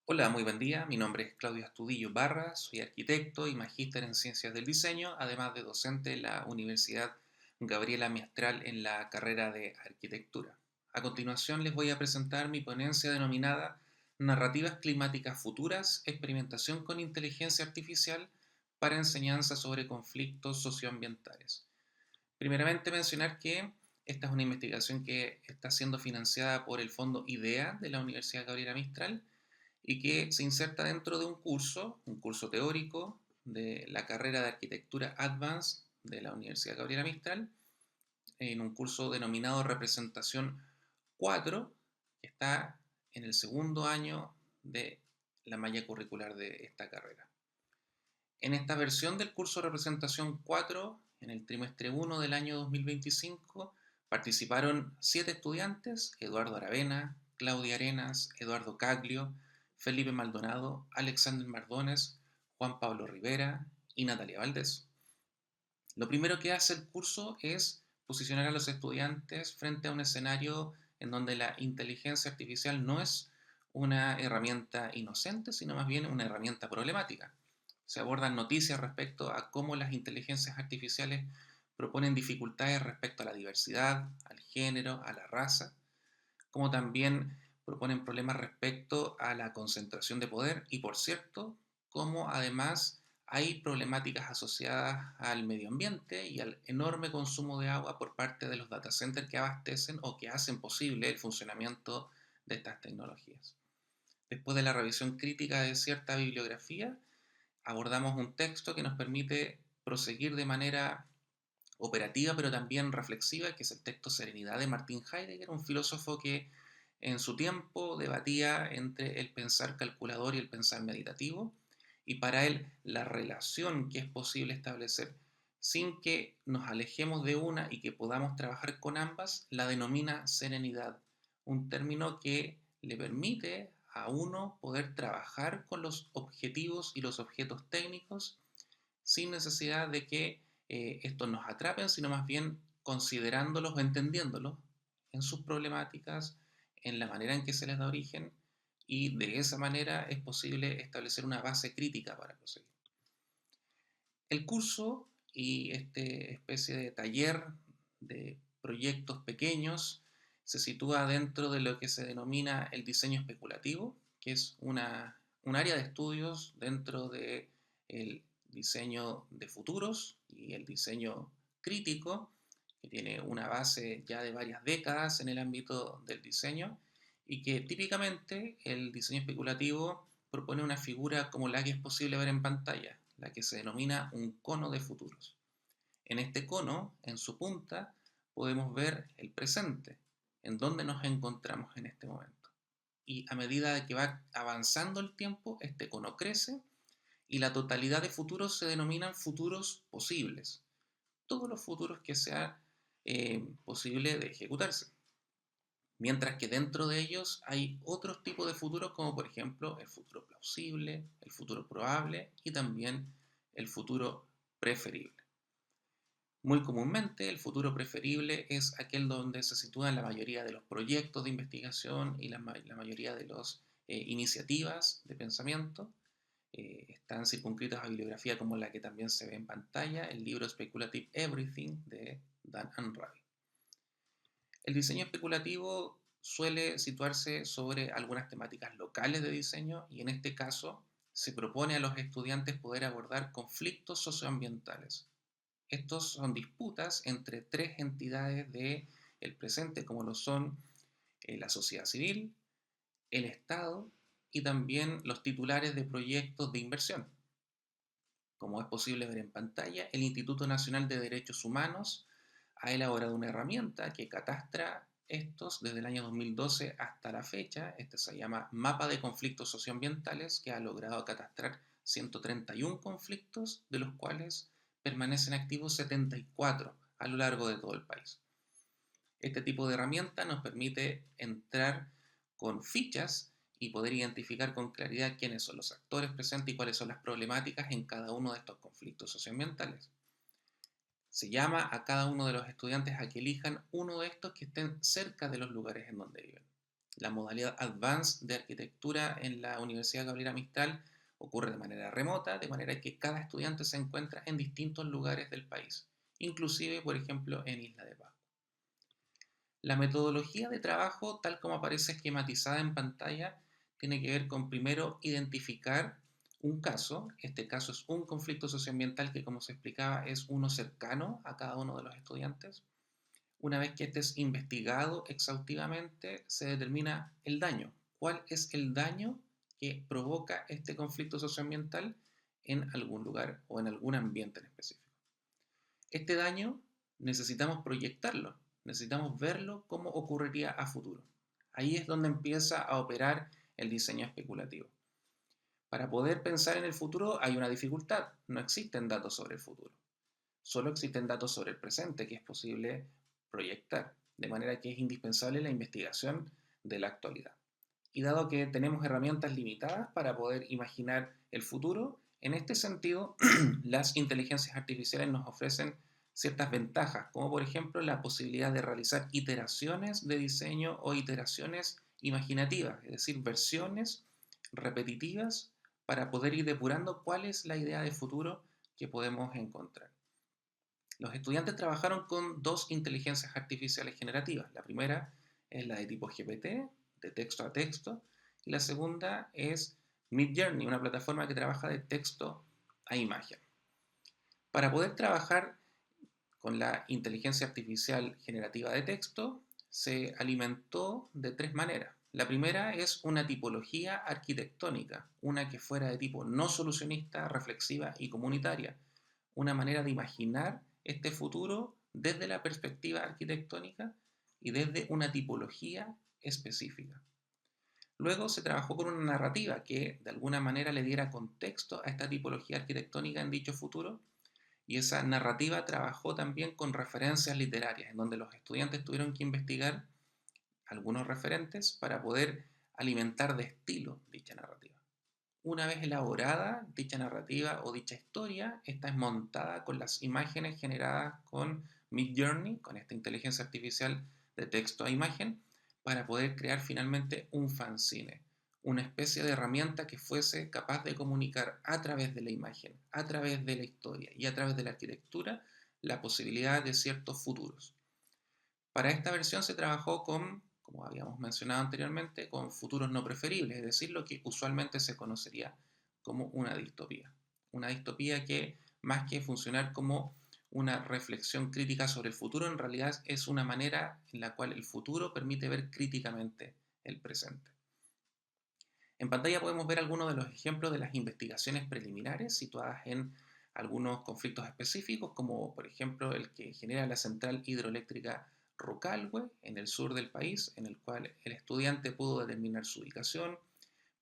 Hola, muy buen día. Mi nombre es Claudio Astudillo Barra, soy arquitecto y magíster en Ciencias del Diseño, además de docente en la Universidad Gabriela Mistral en la carrera de Arquitectura. A continuación les voy a presentar mi ponencia denominada Narrativas climáticas futuras, experimentación con inteligencia artificial para enseñanza sobre conflictos socioambientales. Primeramente mencionar que esta es una investigación que está siendo financiada por el Fondo IDEA de la Universidad Gabriela Mistral y que se inserta dentro de un curso teórico de la carrera de Arquitectura Advanced de la Universidad Gabriela Mistral, en un curso denominado Representación 4, que está en el segundo año de la malla curricular de esta carrera. En esta versión del curso Representación 4, en el trimestre 1 del año 2025, participaron 7 estudiantes: Eduardo Aravena, Claudia Arenas, Eduardo Caglio, Felipe Maldonado, Alexander Mardones, Juan Pablo Rivera y Natalia Valdés. Lo primero que hace el curso es posicionar a los estudiantes frente a un escenario en donde la inteligencia artificial no es una herramienta inocente, sino más bien una herramienta problemática. Se abordan noticias respecto a cómo las inteligencias artificiales proponen dificultades respecto a la diversidad, al género, a la raza, como también proponen problemas respecto a la concentración de poder y, por cierto, como además hay problemáticas asociadas al medio ambiente y al enorme consumo de agua por parte de los data centers que abastecen o que hacen posible el funcionamiento de estas tecnologías. Después de la revisión crítica de cierta bibliografía, abordamos un texto que nos permite proseguir de manera operativa pero también reflexiva, que es el texto Serenidad de Martin Heidegger, un filósofo que en su tiempo debatía entre el pensar calculador y el pensar meditativo, y para él la relación que es posible establecer sin que nos alejemos de una y que podamos trabajar con ambas, la denomina serenidad, un término que le permite a uno poder trabajar con los objetivos y los objetos técnicos sin necesidad de que estos nos atrapen, sino más bien considerándolos o entendiéndolos en sus problemáticas, en la manera en que se les da origen, y de esa manera es posible establecer una base crítica para proseguir. El curso y esta especie de taller de proyectos pequeños se sitúa dentro de lo que se denomina el diseño especulativo, que es un área de estudios dentro del diseño de futuros y el diseño crítico, que tiene una base ya de varias décadas en el ámbito del diseño, y que típicamente el diseño especulativo propone una figura como la que es posible ver en pantalla, la que se denomina un cono de futuros. En este cono, en su punta, podemos ver el presente, en donde nos encontramos en este momento. Y a medida de que va avanzando el tiempo, este cono crece y la totalidad de futuros se denominan futuros posibles. Todos los futuros que sea posible de ejecutarse. Mientras que dentro de ellos hay otros tipos de futuros, como por ejemplo el futuro plausible, el futuro probable y también el futuro preferible. Muy comúnmente el futuro preferible es aquel donde se sitúan la mayoría de los proyectos de investigación y la mayoría de las iniciativas de pensamiento. Están circunscritos a bibliografía como la que también se ve en pantalla, el libro Speculative Everything de Dan Unravel. El diseño especulativo suele situarse sobre algunas temáticas locales de diseño, y en este caso se propone a los estudiantes poder abordar conflictos socioambientales. Estos son disputas entre tres entidades del presente, como lo son la sociedad civil, el Estado y también los titulares de proyectos de inversión. Como es posible ver en pantalla, el Instituto Nacional de Derechos Humanos ha elaborado una herramienta que catastra estos desde el año 2012 hasta la fecha. Este se llama Mapa de Conflictos Socioambientales, que ha logrado catastrar 131 conflictos, de los cuales permanecen activos 74 a lo largo de todo el país. Este tipo de herramienta nos permite entrar con fichas y poder identificar con claridad quiénes son los actores presentes y cuáles son las problemáticas en cada uno de estos conflictos socioambientales. Se llama a cada uno de los estudiantes a que elijan uno de estos que estén cerca de los lugares en donde viven. La modalidad Advanced de arquitectura en la Universidad Gabriela Mistral ocurre de manera remota, de manera que cada estudiante se encuentra en distintos lugares del país, inclusive, por ejemplo, en Isla de Pascua. La metodología de trabajo, tal como aparece esquematizada en pantalla, tiene que ver con primero identificar un caso. Este caso es un conflicto socioambiental que, como se explicaba, es uno cercano a cada uno de los estudiantes. Una vez que este es investigado exhaustivamente, se determina el daño. ¿Cuál es el daño que provoca este conflicto socioambiental en algún lugar o en algún ambiente en específico? Este daño necesitamos proyectarlo, necesitamos verlo cómo ocurriría a futuro. Ahí es donde empieza a operar el diseño especulativo. Para poder pensar en el futuro hay una dificultad, no existen datos sobre el futuro, solo existen datos sobre el presente que es posible proyectar, de manera que es indispensable la investigación de la actualidad. Y dado que tenemos herramientas limitadas para poder imaginar el futuro, en este sentido, las inteligencias artificiales nos ofrecen ciertas ventajas, como por ejemplo la posibilidad de realizar iteraciones de diseño o iteraciones imaginativas, es decir, versiones repetitivas para poder ir depurando cuál es la idea de futuro que podemos encontrar. Los estudiantes trabajaron con dos inteligencias artificiales generativas. La primera es la de tipo GPT, de texto a texto, y la segunda es Midjourney, una plataforma que trabaja de texto a imagen. Para poder trabajar con la inteligencia artificial generativa de texto, se alimentó de tres maneras. La primera es una tipología arquitectónica, una que fuera de tipo no solucionista, reflexiva y comunitaria, una manera de imaginar este futuro desde la perspectiva arquitectónica y desde una tipología específica. Luego se trabajó con una narrativa que de alguna manera le diera contexto a esta tipología arquitectónica en dicho futuro, y esa narrativa trabajó también con referencias literarias, en donde los estudiantes tuvieron que investigar algunos referentes para poder alimentar de estilo dicha narrativa. Una vez elaborada dicha narrativa o dicha historia, esta es montada con las imágenes generadas con Midjourney, con esta inteligencia artificial de texto a imagen, para poder crear finalmente un fanzine, una especie de herramienta que fuese capaz de comunicar a través de la imagen, a través de la historia y a través de la arquitectura la posibilidad de ciertos futuros. Para esta versión se trabajó con, como habíamos mencionado anteriormente, con futuros no preferibles, es decir, lo que usualmente se conocería como una distopía. Una distopía que, más que funcionar como una reflexión crítica sobre el futuro, en realidad es una manera en la cual el futuro permite ver críticamente el presente. En pantalla podemos ver algunos de los ejemplos de las investigaciones preliminares situadas en algunos conflictos específicos, como por ejemplo el que genera la central hidroeléctrica Rucalhue en el sur del país, en el cual el estudiante pudo determinar su ubicación,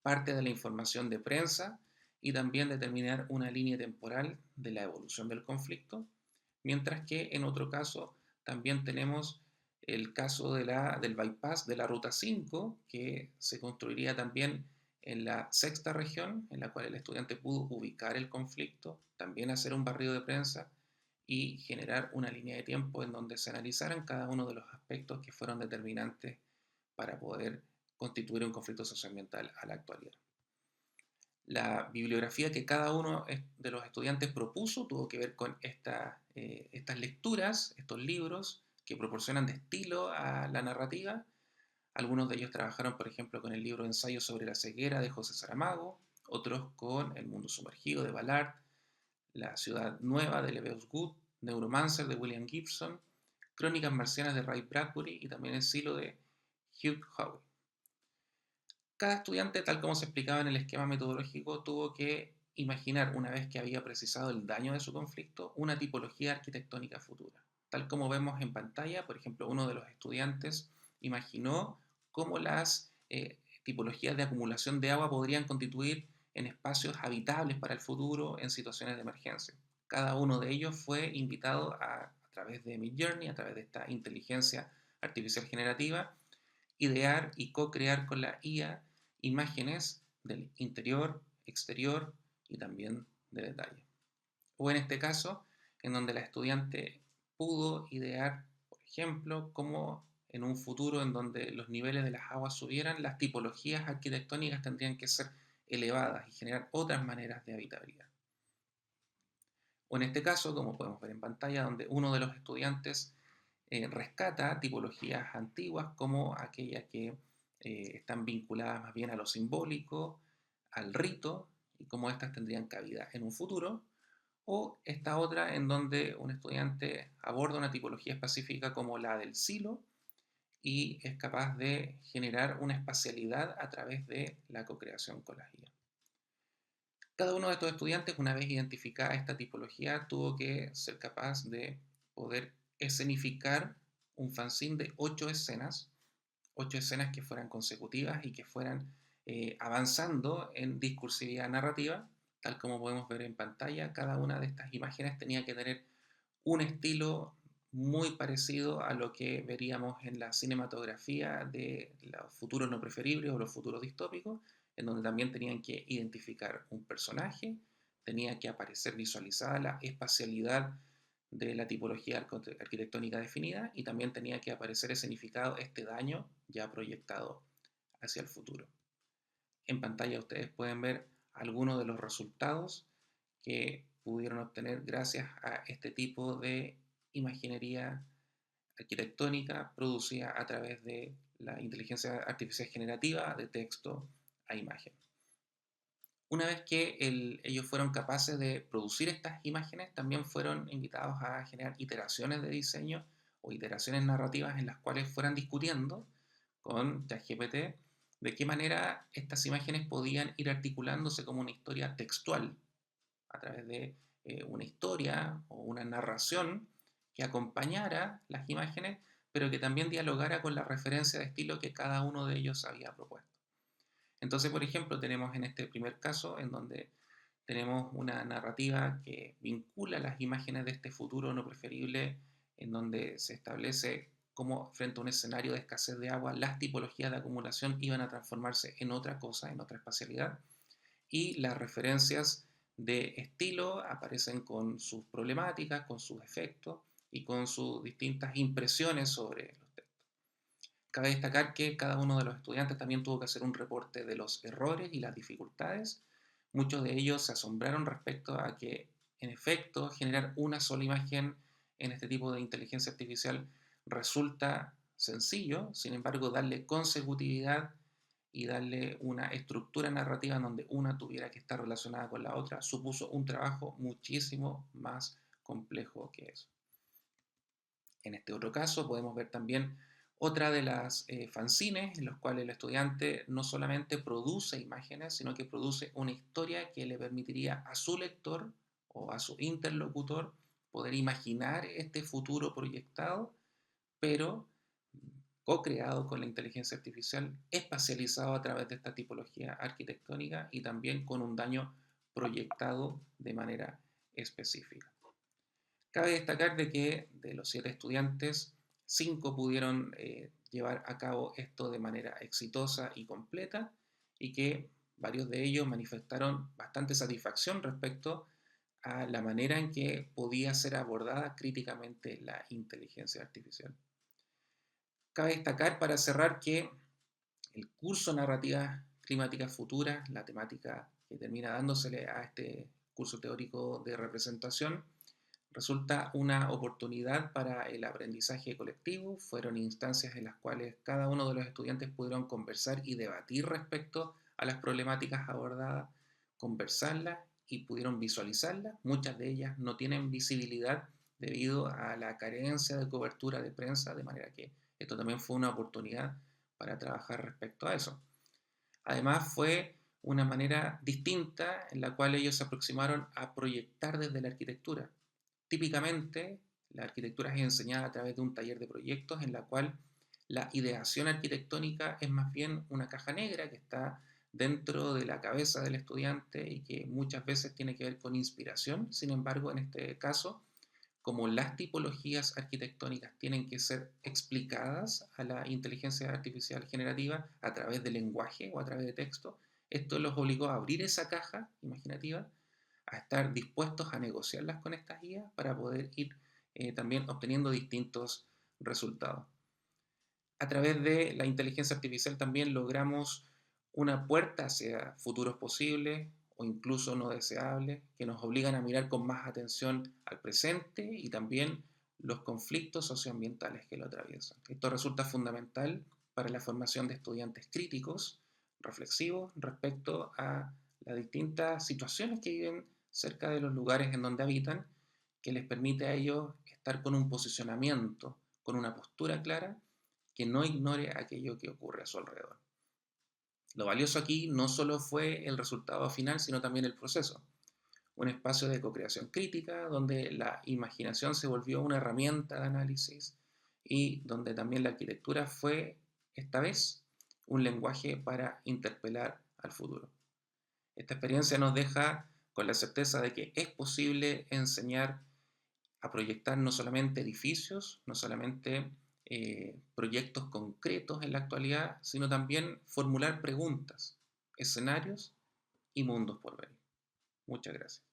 parte de la información de prensa y también determinar una línea temporal de la evolución del conflicto, mientras que en otro caso también tenemos el caso del bypass de la Ruta 5, que se construiría también en la sexta región, en la cual el estudiante pudo ubicar el conflicto, también hacer un barrido de prensa y generar una línea de tiempo en donde se analizaran cada uno de los aspectos que fueron determinantes para poder constituir un conflicto socioambiental a la actualidad. La bibliografía que cada uno de los estudiantes propuso tuvo que ver con estas lecturas, estos libros que proporcionan de estilo a la narrativa. Algunos de ellos trabajaron, por ejemplo, con el libro Ensayo sobre la ceguera de José Saramago, otros con El mundo sumergido de Ballard, La ciudad nueva de Lebbeus Good, Neuromancer de William Gibson, Crónicas marcianas de Ray Bradbury y también El silo de Hugh Howey. Cada estudiante, tal como se explicaba en el esquema metodológico, tuvo que imaginar, una vez que había precisado el daño de su conflicto, una tipología arquitectónica futura. Tal como vemos en pantalla, por ejemplo, uno de los estudiantes imaginó cómo las tipologías de acumulación de agua podrían constituir en espacios habitables para el futuro en situaciones de emergencia. Cada uno de ellos fue invitado a través de Midjourney, a través de esta inteligencia artificial generativa, idear y co-crear con la IA imágenes del interior, exterior y también de detalle. O en este caso, en donde la estudiante pudo idear, por ejemplo, cómo en un futuro en donde los niveles de las aguas subieran, las tipologías arquitectónicas tendrían que ser elevadas y generar otras maneras de habitabilidad. O en este caso, como podemos ver en pantalla, donde uno de los estudiantes rescata tipologías antiguas como aquellas que están vinculadas más bien a lo simbólico, al rito, y cómo éstas tendrían cabida en un futuro, o esta otra en donde un estudiante aborda una tipología específica como la del silo y es capaz de generar una espacialidad a través de la cocreación con las guías. Cada uno de estos estudiantes, una vez identificada esta tipología, tuvo que ser capaz de poder escenificar un fanzine de 8 escenas que fueran consecutivas y que fueran avanzando en discursividad narrativa, tal como podemos ver en pantalla. Cada una de estas imágenes tenía que tener un estilo muy parecido a lo que veríamos en la cinematografía de los futuros no preferibles o los futuros distópicos, en donde también tenían que identificar un personaje, tenía que aparecer visualizada la espacialidad de la tipología arquitectónica definida y también tenía que aparecer escenificado este daño ya proyectado hacia el futuro. En pantalla ustedes pueden ver algunos de los resultados que pudieron obtener gracias a este tipo de imaginería arquitectónica producida a través de la inteligencia artificial generativa de texto a imagen. Una vez que ellos fueron capaces de producir estas imágenes, también fueron invitados a generar iteraciones de diseño o iteraciones narrativas en las cuales fueran discutiendo con ChatGPT de qué manera estas imágenes podían ir articulándose como una historia textual a través de una historia o una narración que acompañara las imágenes, pero que también dialogara con la referencia de estilo que cada uno de ellos había propuesto. Entonces, por ejemplo, tenemos en este primer caso en donde tenemos una narrativa que vincula las imágenes de este futuro no preferible, en donde se establece cómo frente a un escenario de escasez de agua, las tipologías de acumulación iban a transformarse en otra cosa, en otra espacialidad, y las referencias de estilo aparecen con sus problemáticas, con sus efectos y con sus distintas impresiones sobre los textos. Cabe destacar que cada uno de los estudiantes también tuvo que hacer un reporte de los errores y las dificultades. Muchos de ellos se asombraron respecto a que, en efecto, generar una sola imagen en este tipo de inteligencia artificial resulta sencillo, sin embargo, darle consecutividad y darle una estructura narrativa en donde una tuviera que estar relacionada con la otra supuso un trabajo muchísimo más complejo que eso. En este otro caso podemos ver también otra de las fanzines en los cuales el estudiante no solamente produce imágenes, sino que produce una historia que le permitiría a su lector o a su interlocutor poder imaginar este futuro proyectado, pero co-creado con la inteligencia artificial, espacializado a través de esta tipología arquitectónica y también con un daño proyectado de manera específica. Cabe destacar de que de los 7 estudiantes, 5 pudieron llevar a cabo esto de manera exitosa y completa y que varios de ellos manifestaron bastante satisfacción respecto a la manera en que podía ser abordada críticamente la inteligencia artificial. Cabe destacar para cerrar que el curso Narrativas Climáticas Futuras, la temática que termina dándosele a este curso teórico de representación, resulta una oportunidad para el aprendizaje colectivo. Fueron instancias en las cuales cada uno de los estudiantes pudieron conversar y debatir respecto a las problemáticas abordadas, conversarlas y pudieron visualizarlas. Muchas de ellas no tienen visibilidad debido a la carencia de cobertura de prensa, de manera que esto también fue una oportunidad para trabajar respecto a eso. Además fue una manera distinta en la cual ellos se aproximaron a proyectar desde la arquitectura. Típicamente, la arquitectura es enseñada a través de un taller de proyectos en la cual la ideación arquitectónica es más bien una caja negra que está dentro de la cabeza del estudiante y que muchas veces tiene que ver con inspiración. Sin embargo, en este caso, como las tipologías arquitectónicas tienen que ser explicadas a la inteligencia artificial generativa a través de lenguaje o a través de texto, esto los obligó a abrir esa caja imaginativa, a estar dispuestos a negociarlas con estas guías para poder ir también obteniendo distintos resultados. a través de la inteligencia artificial también logramos una puerta hacia futuros posibles o incluso no deseables que nos obligan a mirar con más atención al presente y también los conflictos socioambientales que lo atraviesan. Esto resulta fundamental para la formación de estudiantes críticos, reflexivos respecto a las distintas situaciones que viven cerca de los lugares en donde habitan, que les permite a ellos estar con un posicionamiento, con una postura clara, que no ignore aquello que ocurre a su alrededor. Lo valioso aquí no solo fue el resultado final, sino también el proceso. Un espacio de co-creación crítica, donde la imaginación se volvió una herramienta de análisis y donde también la arquitectura fue, esta vez, un lenguaje para interpelar al futuro. Esta experiencia nos deja con la certeza de que es posible enseñar a proyectar no solamente edificios, no solamente proyectos concretos en la actualidad, sino también formular preguntas, escenarios y mundos por venir. Muchas gracias.